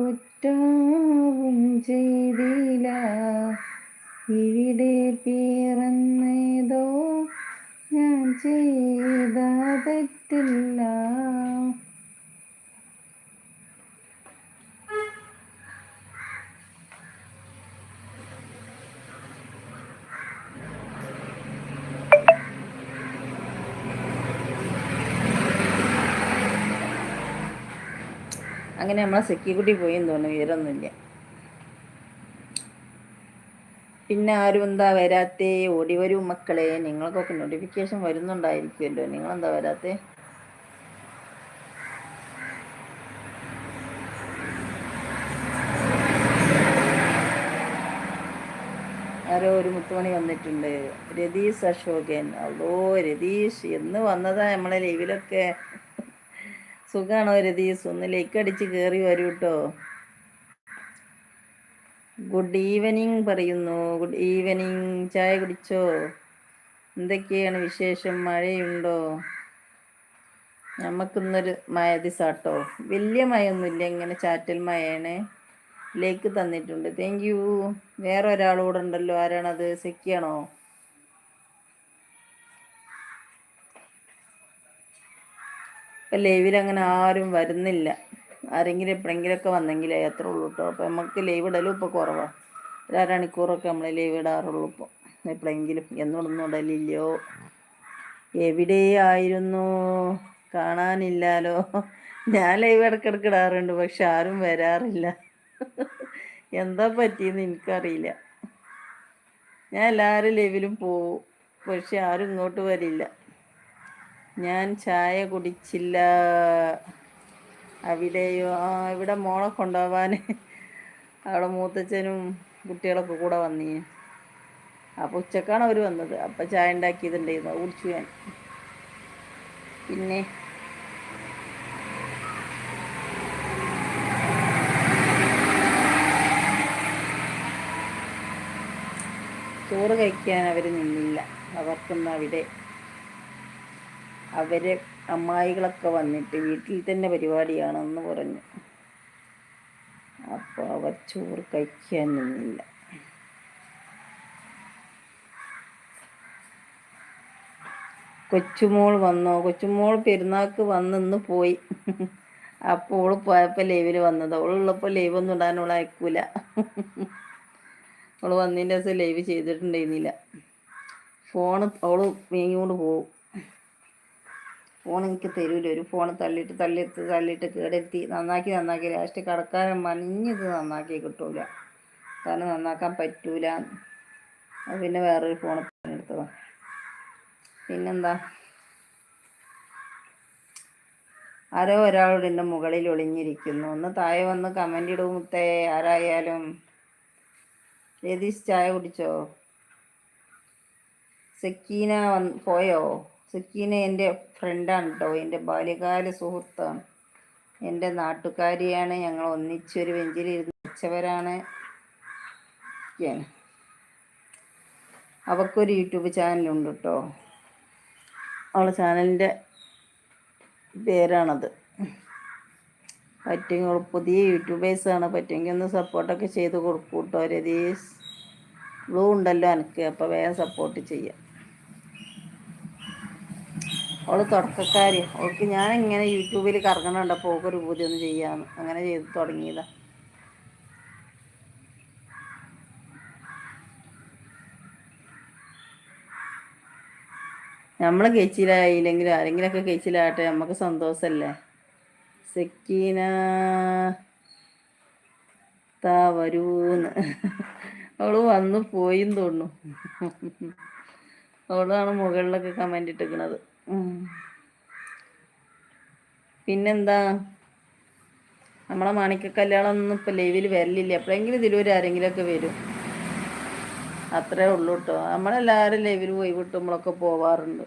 കുറ്റവും ചെയ്തില്ല, ഇവിടെ പിറന്നതോ ഞാൻ ചെയ്ത തെറ്റില്ല. അങ്ങനെ നമ്മളെ സെക്യൂരിറ്റി പോയെന്ന് തോന്നുന്നു, വിവരമൊന്നുമില്ല. പിന്നെ ആരും എന്താ വരാത്തേ? ഓടി വരൂ മക്കളെ, നിങ്ങൾക്കൊക്കെ നോട്ടിഫിക്കേഷൻ വരുന്നുണ്ടായിരിക്കുമല്ലോ, നിങ്ങളെന്താ വരാത്തേ? ആരോ ഒരു മുത്തുമണി വന്നിട്ടുണ്ട്, രതീഷ് അശോകൻ. അതോ രതീഷ് എന്ന് വന്നതാ നമ്മളെ ലൈവിലൊക്കെ. സുഖാണോ രതീഷ്? ഒന്ന് ലൈക്ക് അടിച്ച് കയറി വരൂ കേട്ടോ. ഗുഡ് ഈവനിങ് പറയുന്നു. Good evening. ചായ കുടിച്ചോ? എന്തൊക്കെയാണ് വിശേഷം? മഴയുണ്ടോ? നമുക്കിന്നൊരു മഴ ദിവസാട്ടോ. വലിയ മഴയൊന്നുമില്ല, ഇങ്ങനെ ചാറ്റൽ മഴയാണ്. ലൈക്ക് തന്നിട്ടുണ്ട്, താങ്ക് യു. വേറെ ഒരാളൂടെ ഉണ്ടല്ലോ, ആരാണത്? സെക്കിയാണോ? ഇപ്പം ലൈവിൽ അങ്ങനെ ആരും വരുന്നില്ല. ആരെങ്കിലും എപ്പോഴെങ്കിലുമൊക്കെ വന്നെങ്കിലേ അത്ര ഉള്ളൂ കേട്ടോ. അപ്പം നമുക്ക് ലൈവ് ഇടലും ഇപ്പോൾ കുറവാണ്. ഒരു അരമണിക്കൂറൊക്കെ നമ്മൾ ലൈവ് ഇടാറുള്ളൂ ഇപ്പോൾ. എപ്പോഴെങ്കിലും, എന്നൊന്നും ഇടലില്ലയോ. എവിടെയായിരുന്നു? കാണാനില്ലാലോ. ഞാൻ ലൈവ് ഇടയ്ക്കിടയ്ക്ക് ഇടാറുണ്ട്, പക്ഷെ ആരും വരാറില്ല. എന്താ പറ്റിയെന്ന് എനിക്കറിയില്ല. ഞാൻ എല്ലാവരും ലൈവിലും പോവും, പക്ഷെ ആരും ഇങ്ങോട്ട് വരില്ല. ഞാൻ ചായ കുടിച്ചില്ല. അവിടെയോ? ഇവിടെ മോളെ കൊണ്ടുപോകാൻ അവിടെ മൂത്തച്ഛനും കുട്ടികളൊക്കെ കൂടെ വന്നീ. അപ്പോൾ ഉച്ചക്കാണ് അവർ വന്നത്. അപ്പം ചായ ഉണ്ടാക്കിയതുണ്ടായിരുന്നു, കുടിച്ചു ഞാൻ. പിന്നെ ചോറ് കഴിക്കാൻ അവർ നിന്നില്ല. അവർക്കൊന്നും അവിടെ അവരെ അമ്മായികളൊക്കെ വന്നിട്ട് വീട്ടിൽ തന്നെ പരിപാടിയാണെന്ന് പറഞ്ഞു. അപ്പോൾ അവർ ചോറ് കഴിക്കാൻ നിന്നില്ല. കൊച്ചുമോൾ വന്നോ? കൊച്ചുമോൾ പെരുന്നാൾക്ക് വന്നിന്ന് പോയി. അപ്പോൾ ഓള് പോയപ്പോൾ ലൈവിൽ വന്നത്. അവളുള്ളപ്പോൾ ലൈവ് ഒന്നും ഇടാൻ അവൾ അയക്കൂല. അവൾ വന്നതിൻ്റെ ദിവസം ലൈവ് ചെയ്തിട്ടുണ്ടായിരുന്നില്ല. ഫോണ് അവൾ വീങ്ങിക്കൊണ്ട് പോവും. ഫോൺ എനിക്ക് തരൂല. ഒരു ഫോൺ തള്ളിയിട്ട് കേടെടുത്തി നന്നാക്കി ലാസ്റ്റ് കടക്കാരൻ മഞ്ഞത് നന്നാക്കി കിട്ടൂല. കാരണം നന്നാക്കാൻ പറ്റൂല. അത് പിന്നെ വേറൊരു ഫോൺ എടുത്തതാണ്. പിന്നെന്താ? ആരോ ഒരാളോട് എൻ്റെ മുകളിൽ ഒളിഞ്ഞിരിക്കുന്നു. ഒന്ന് താഴെ വന്ന് കമൻ്റ് ഇടും മുത്തേ, ആരായാലും. രതീഷ് ചായ കുടിച്ചോ? സക്കീന പോയോ? സക്കീന എൻ്റെ ഫ്രണ്ടാണ് കേട്ടോ, എൻ്റെ ബാല്യകാല സുഹൃത്താണ്, എൻ്റെ നാട്ടുകാരിയാണ്. ഞങ്ങൾ ഒന്നിച്ചൊരു ബെഞ്ചിൽ ഇരുന്ന് പഠിച്ചവരാണ്. അവൾക്കൊരു യൂട്യൂബ് ചാനലുണ്ട് കേട്ടോ. അവളുടെ ചാനലിൻ്റെ പേരാണത്. പറ്റുമെങ്കിൽ പുതിയ യൂട്യൂബേഴ്സാണ്, പറ്റുമെങ്കിൽ ഒന്ന് സപ്പോർട്ടൊക്കെ ചെയ്ത് കൊടുക്കൂ കേട്ടോ. രതീഷ് ബ്ലൂ ഉണ്ടല്ലോ എനിക്ക്, അപ്പോൾ വേഗം സപ്പോർട്ട് ചെയ്യാം. അവൾ തുടക്കക്കാരി. അവൾക്ക് ഞാനിങ്ങനെ യൂട്യൂബിൽ കറങ്ങണുണ്ടപ്പോൾ അവൾക്കൊരു പൂതി ഒന്ന് ചെയ്യാമെന്ന് അങ്ങനെ ചെയ്ത് തുടങ്ങിയതാണ്. നമ്മൾ കഴിച്ചിലായില്ലെങ്കിൽ ആരെങ്കിലുമൊക്കെ കഴിച്ചിലാകട്ടെ, നമുക്ക് സന്തോഷമല്ലേ. സക്കീന താ വരൂന്ന്. അവള് വന്നു പോയിന്ന് തോന്നുന്നു. അവളാണ് മുകളിലൊക്കെ കമൻ്റ് ഇട്ടിരിക്കണത്. പിന്നെന്താ? നമ്മളെ മാണിക്ക കല്യാണമൊന്നും ഇപ്പം ലൈവിൽ വരലില്ല. എപ്പോഴെങ്കിലും ഇതിലൂടെ ആരെങ്കിലുമൊക്കെ വരും, അത്രേ ഉള്ളൂ കേട്ടോ. നമ്മളെല്ലാവരും ലൈവിൽ പോയി വിട്ടുമ്പോഴൊക്കെ പോവാറുണ്ട്,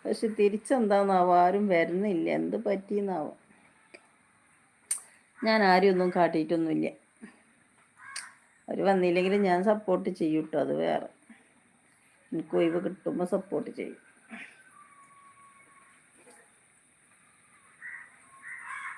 പക്ഷെ തിരിച്ചെന്താന്നാവോ ആരും വരുന്നില്ല. എന്ത് പറ്റിയെന്നാവോ. ഞാൻ ആരും ഒന്നും കാട്ടിയിട്ടൊന്നുമില്ല. അവർ വന്നില്ലെങ്കിൽ ഞാൻ സപ്പോർട്ട് ചെയ്യും കേട്ടോ, അത് വേറെ. എനിക്ക് ഒഴിവ് കിട്ടുമ്പോൾ സപ്പോർട്ട് ചെയ്യും.